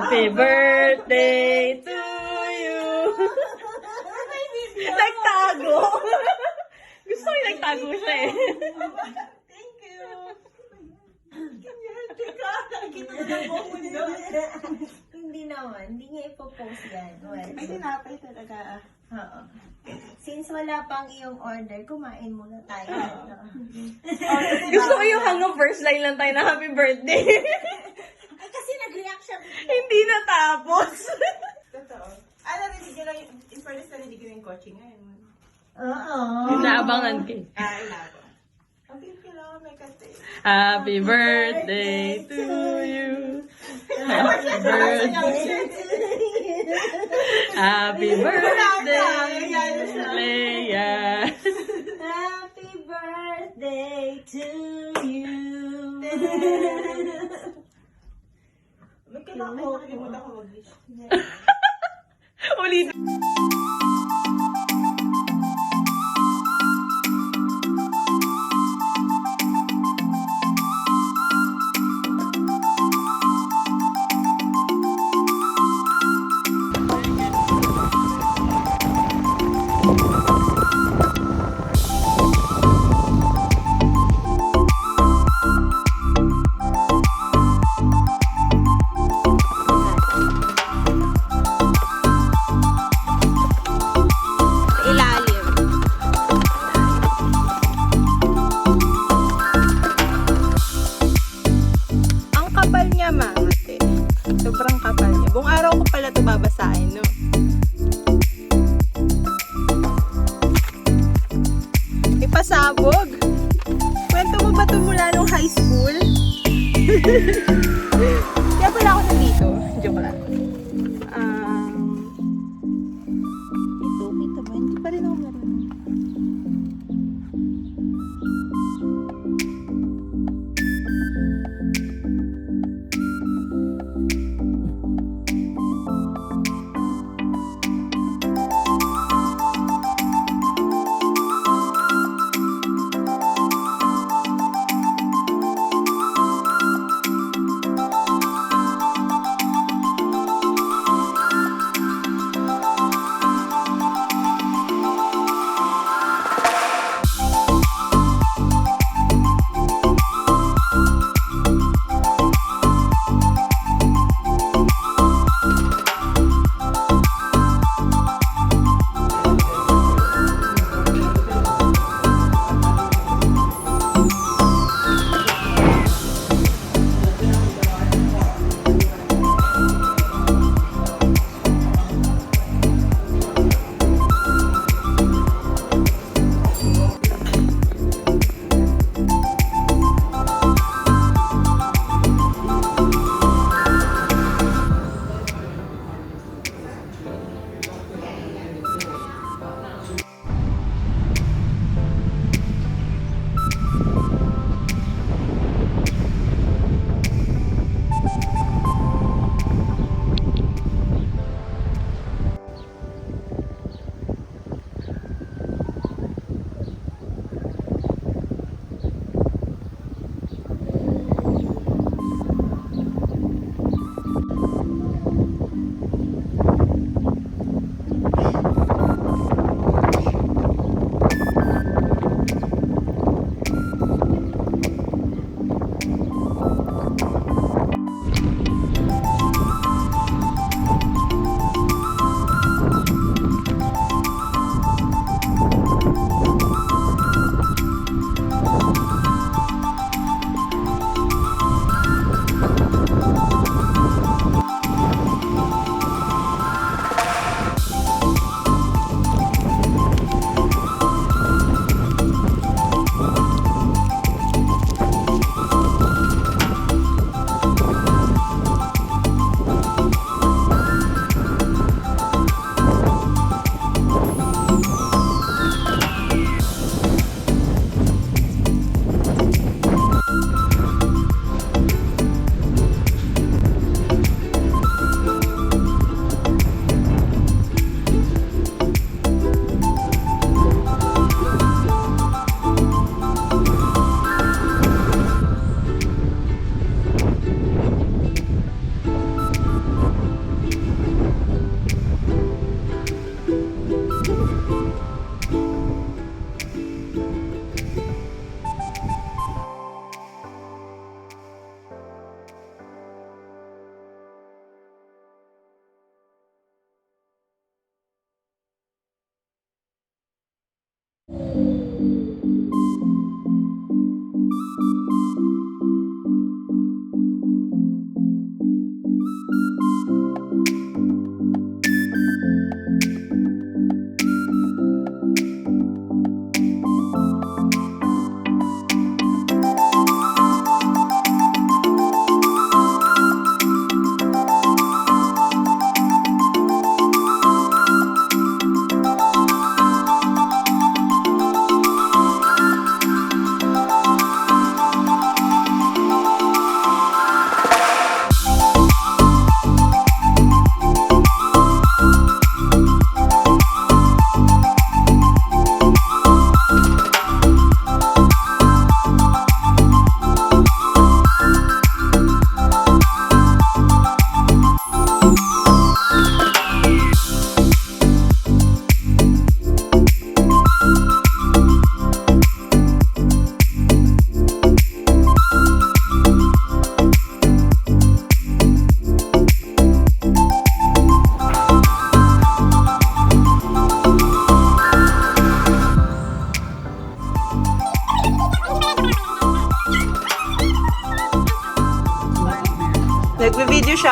Happy birthday to you. Nagtago. Gusto ko yung nagtago siya eh. Thank you. Teka, nakikita mo na buhok niyo. Hindi naman. Hindi niya ipopost yan. Well, May tinapay talaga. oo. Since wala pang iyong order, kumain muna tayo. Gusto ko yung hanggang first line lang tayo na happy birthday. Ay, kasi nag-react siya. Hindi natapos. Totoo. Ano, niligo lang yung, in fairness na niligo yung kotse ngayon. Oo. Inaabangan ko. Inabo. Okay, kailangan may kasi. Happy birthday to you. Happy birthday. Happy birthday, Leia. Happy birthday to you. May kailangan ko, nakalimutan ko mag-wish. Ulit. Ilalim. Ang kapal niya, mate. Sobrang kapal niya. Buong araw ko pala ito babasahin, no? Ipasabog. Kwento mo ba ito mula nung high school? Kaya pala ako nandito. Joke lang. Kita ba? Hindi pa rin ako marunong.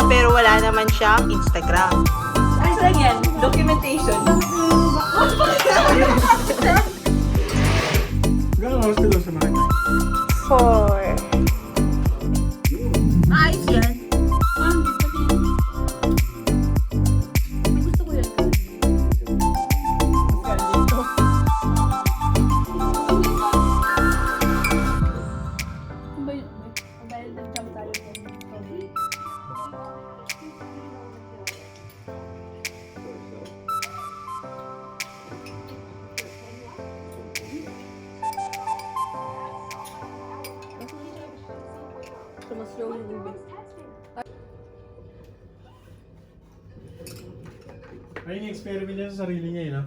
pero wala naman siyang Instagram. Ano lang yan? Documentation. Gano'ng oras ka daw sa Maraetai? 4. Ayos yan. Gusto ko yan. Mas slow yung ube. Ay, yung experiment niya sa sarili niya, no?